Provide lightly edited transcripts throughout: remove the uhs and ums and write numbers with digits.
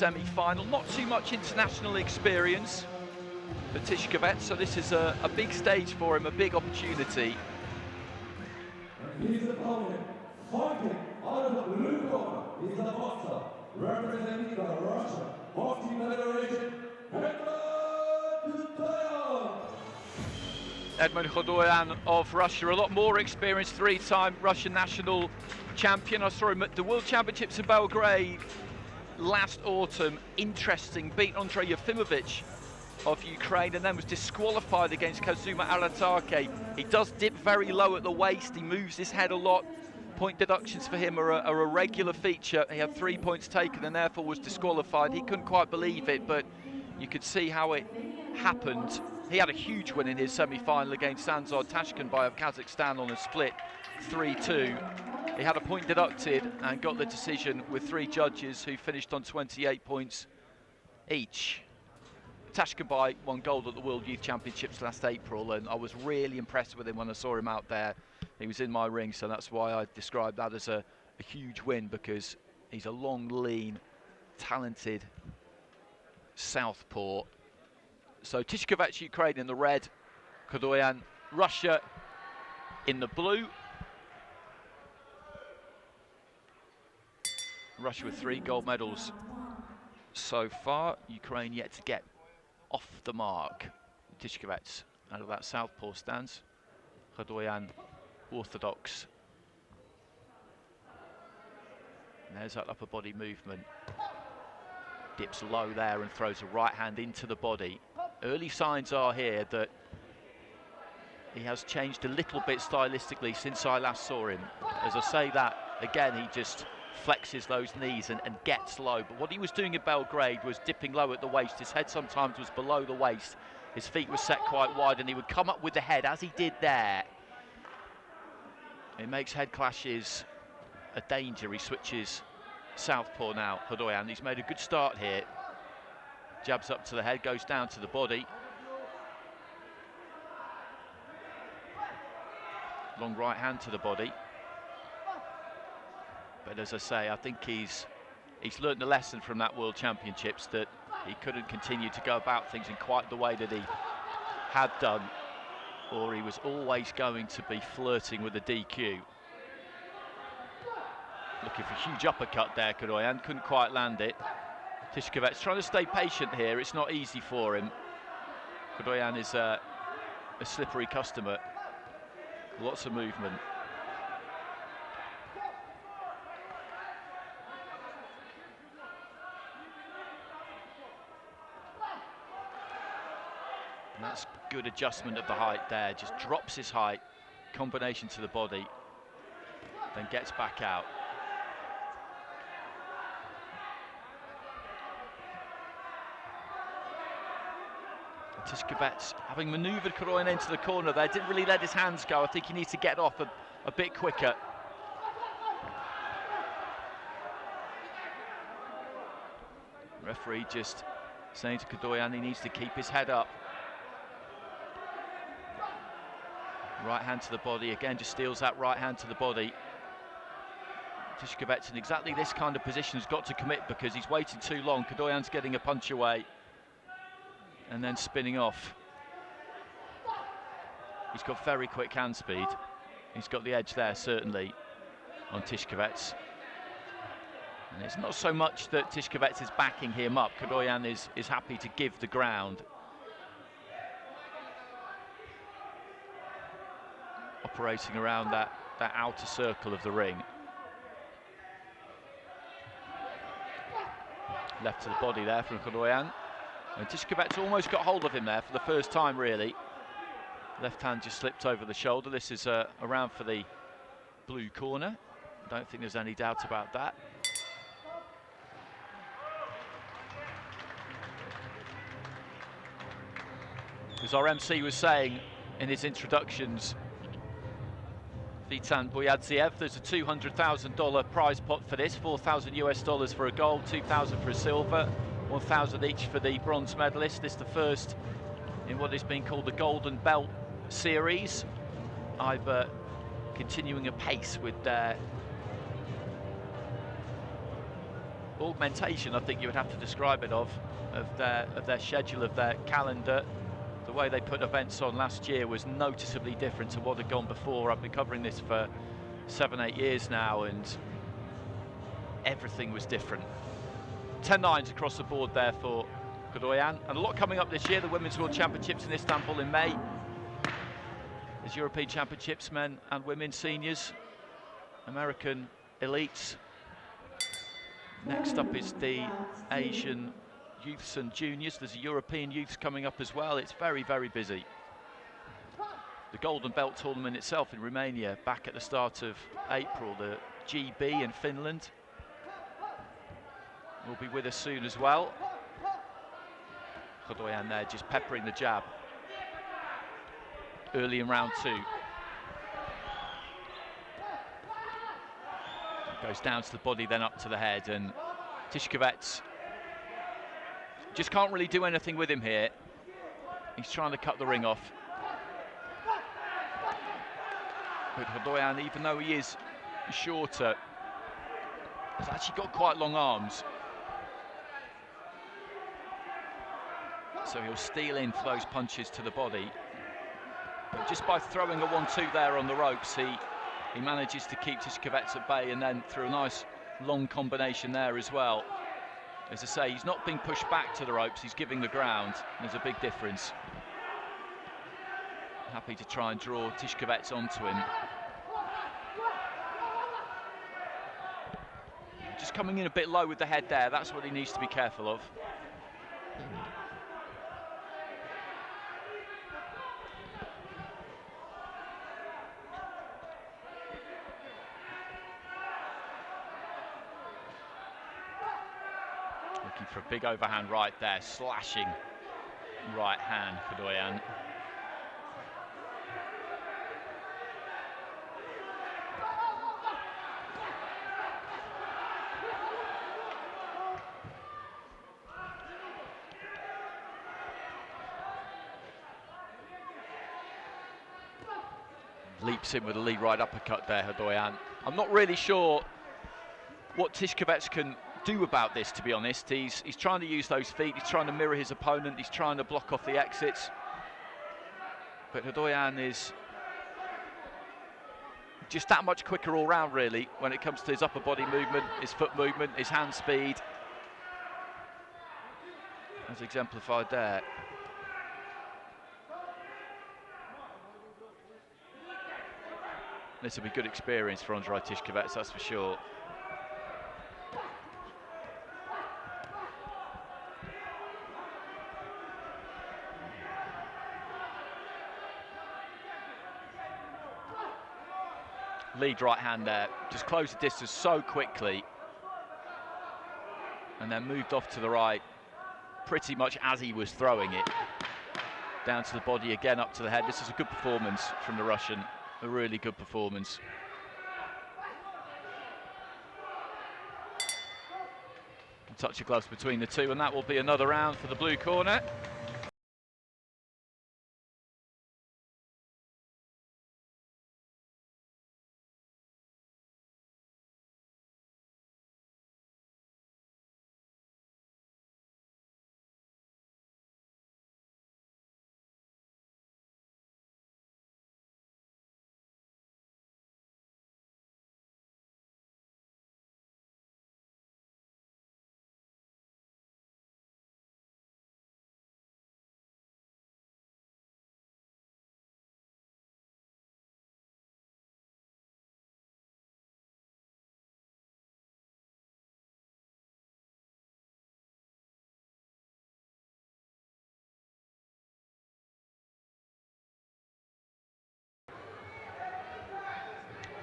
Semi-final, not too much international experience for Tyshkovets, so this is a big stage for him, a big opportunity. His opponent, fighting out of the blue corner, is the boxer representing the Russian Boxing Federation, Khudoyan. Edmond Khudoyan of Russia, a lot more experienced, three-time Russian national champion. I saw him at the World Championships in Belgrade last autumn. Interesting, beat Andrii of Ukraine and then was disqualified against Kazuma Aratake. He does dip very low at the waist, he moves his head a lot. Point deductions for him are a regular feature. He had 3 points taken and therefore was disqualified. He couldn't quite believe it, but you could see how it happened. He had a huge win in his semi-final against Sanzor Tashkenbay of Kazakhstan on a split 3-2. He had a point deducted and got the decision with 3 judges who finished on 28 points each. Tyshkovets won gold at the World Youth Championships last April, and I was really impressed with him when I saw him out there. He was in my ring, so that's why I described that as a huge win, because he's a long, lean, talented southpaw. So Tyshkovets, Ukraine in the red, Khudoyan, Russia in the blue. Russia with 3 gold medals so far. Ukraine yet to get off the mark. Tyshkovets out of that southpaw stance. Khudoyan orthodox. And there's that upper body movement. Dips low there and throws a right hand into the body. Early signs are here that he has changed a little bit stylistically since I last saw him. As I say that, again, he just flexes those knees and gets low. But what he was doing in Belgrade was dipping low at the waist. His head sometimes was below the waist. His feet were set quite wide and he would come up with the head as he did there. It makes head clashes a danger. He switches southpaw now, Khudoyan. He's made a good start here. Jabs up to the head, goes down to the body. Long right hand to the body. But as I say, I think he's learned the lesson from that World Championships, that he couldn't continue to go about things in quite the way that he had done, or he was always going to be flirting with a DQ. Looking for a huge uppercut there, Khudoyan, couldn't quite land it. Tyshkovets trying to stay patient here, it's not easy for him. Khudoyan is a slippery customer, lots of movement. And that's good adjustment of the height there, just drops his height, combination to the body, then gets back out. Tyshkovets, having manoeuvred Khudoyan into the corner there, didn't really let his hands go. I think he needs to get off a bit quicker. Referee just saying to Khudoyan he needs to keep his head up. Right hand to the body, again just steals that right hand to the body. Tyshkovets in exactly this kind of position has got to commit because he's waiting too long. Khudoyan's getting a punch away and then spinning off. He's got very quick hand speed. He's got the edge there, certainly, on Tyshkovets. And it's not so much that Tyshkovets is backing him up. Khudoyan is happy to give the ground. Operating around that outer circle of the ring. Left to the body there from Khudoyan. And Tyshkovets almost got hold of him there for the first time, really. Left hand just slipped over the shoulder. This is a round for the blue corner. I don't think there's any doubt about that. As our MC was saying in his introductions, Vitan Boyadziev, there's a $200,000 prize pot for this, $4,000 US for a gold, $2,000 for a silver, 1,000 each for the bronze medalist. This is the first in what is being called the Golden Belt Series. Either continuing apace with their augmentation, I think you would have to describe it, of their schedule, of their calendar. The way they put events on last year was noticeably different to what had gone before. I've been covering this for 7-8 years now, and everything was different. 10-9s across the board there for Khudoyan, and a lot coming up this year. The Women's World Championships in Istanbul in May. There's European Championships, men and women, seniors, American elites. Next up is the Asian youths and juniors. There's a European youths coming up as well. It's very, very busy. The Golden Belt tournament itself in Romania back at the start of April. The GB in Finland will be with us soon as well. Khudoyan there just peppering the jab early in round 2. Goes down to the body, then up to the head, and Tyshkovets just can't really do anything with him here. He's trying to cut the ring off. But Khudoyan, even though he is shorter, has actually got quite long arms. So he'll steal in for those punches to the body. But just by throwing a 1-2 there on the ropes, he manages to keep Tyshkovets at bay, and then through a nice long combination there as well. As I say, he's not being pushed back to the ropes, he's giving the ground. There's a big difference. Happy to try and draw Tyshkovets onto him. Just coming in a bit low with the head there, that's what he needs to be careful of. Looking for a big overhand right there, slashing right hand for Khudoyan. Leaps in with a lead right uppercut there, Khudoyan. I'm not really sure what Tyshkovets can do about this, to be honest. He's trying to use those feet, he's trying to mirror his opponent, he's trying to block off the exits. But Khudoyan is just that much quicker all round, really, when it comes to his upper body movement, his foot movement, his hand speed. As exemplified there. This will be good experience for Andrii Tyshkovets, that's for sure. Lead right hand there, just closed the distance so quickly. And then moved off to the right, pretty much as he was throwing it. Down to the body again, up to the head. This is a good performance from the Russian. A really good performance. A touch of gloves between the two, and that will be another round for the blue corner.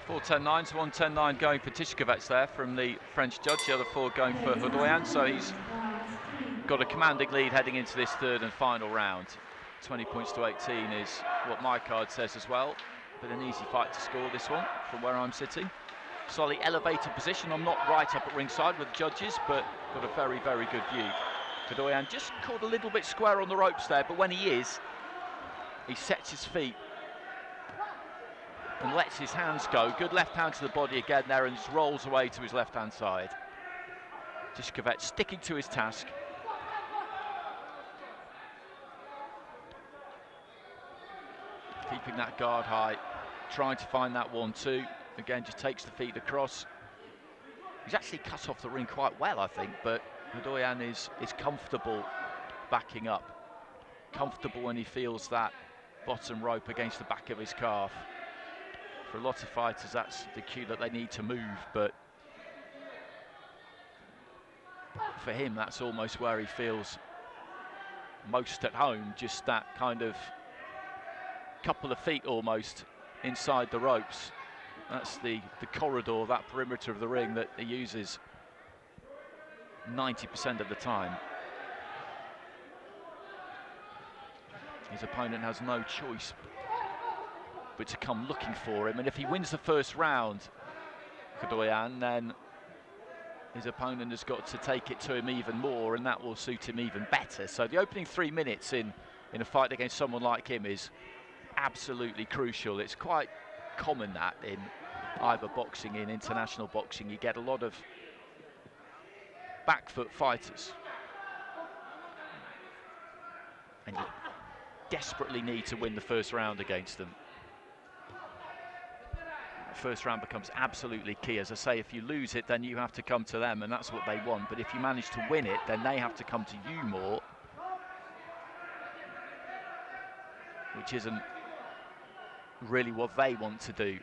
Four 10-9s, 1 10-9 going for Tyshkovets there from the French judge, the other 4 going for Khudoyan, so he's got a commanding lead heading into this third and final round. 20 points to 18 is what my card says as well, but an easy fight to score this one from where I'm sitting. Slightly elevated position, I'm not right up at ringside with the judges, but got a very, very good view. Khudoyan just caught a little bit square on the ropes there, but when he is, he sets his feet and lets his hands go. Good left hand to the body again there, and just rolls away to his left hand side. Tyshkovets sticking to his task. Keeping that guard high, trying to find that 1-2. Again, just takes the feet across. He's actually cut off the ring quite well, I think, but Khudoyan is comfortable backing up. Comfortable when he feels that bottom rope against the back of his calf. For a lot of fighters, that's the cue that they need to move, but for him, that's almost where he feels most at home, just that kind of couple of feet almost inside the ropes. That's the corridor, that perimeter of the ring that he uses 90% of the time. His opponent has no choice but to come looking for him, and if he wins the first round, Khudoyan, then his opponent has got to take it to him even more, and that will suit him even better. So the opening 3 minutes in a fight against someone like him is absolutely crucial. It's quite common that in either boxing, in international boxing, you get a lot of back foot fighters, and you desperately need to win the first round against them. The first round becomes absolutely key. As I say, if you lose it, then you have to come to them, and that's what they want. But if you manage to win it, then they have to come to you more, which isn't really what they want to do.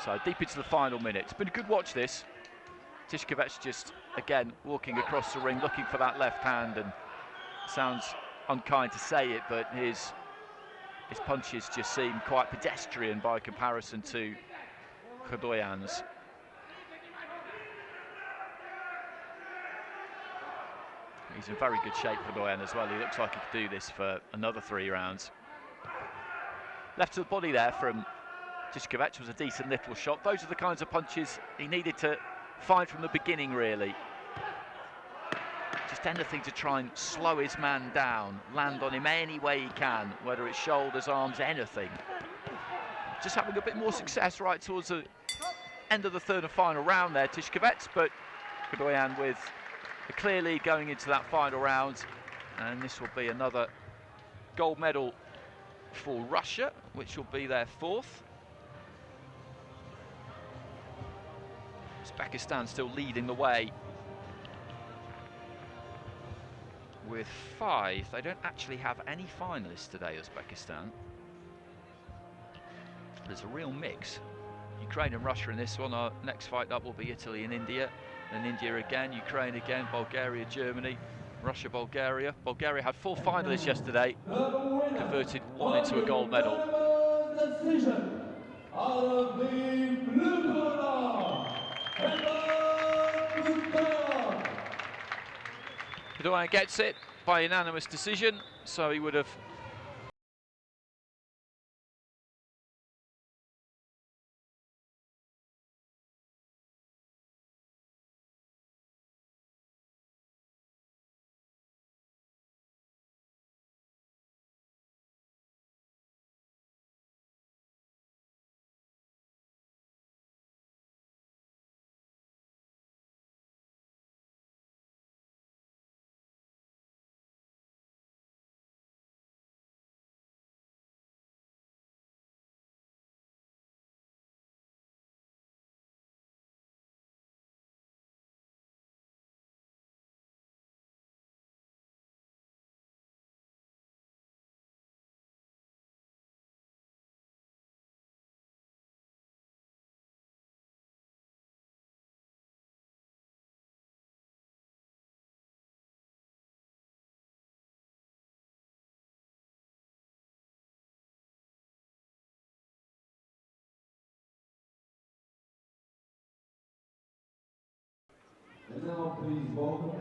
So deep into the final minute. It's been a good watch, this. Tyshkovets just, again, walking across the ring, looking for that left hand, and sounds unkind to say it, but his punches just seem quite pedestrian by comparison to Khudoyan's. He's in very good shape, Khudoyan, as well. He looks like he could do this for another 3 rounds. Left to the body there from Tyshkovets was a decent little shot. Those are the kinds of punches he needed to find from the beginning, really. Just anything to try and slow his man down, land on him any way he can, whether it's shoulders, arms, anything. Just having a bit more success right towards the end of the third and final round there, Tyshkovets, but Khudoyan with a clear lead going into that final round, and this will be another gold medal for Russia, which will be their 4th. Uzbekistan still leading the way with 5. They don't actually have any finalists today, Uzbekistan. There's a real mix. Ukraine and Russia in this one. Our next fight up will be Italy and India. Then India again, Ukraine again, Bulgaria, Germany, Russia, Bulgaria. Bulgaria had 4 finalists yesterday, converted 1 into a gold medal. Khudoyan gets it by unanimous decision, so he would have Now please welcome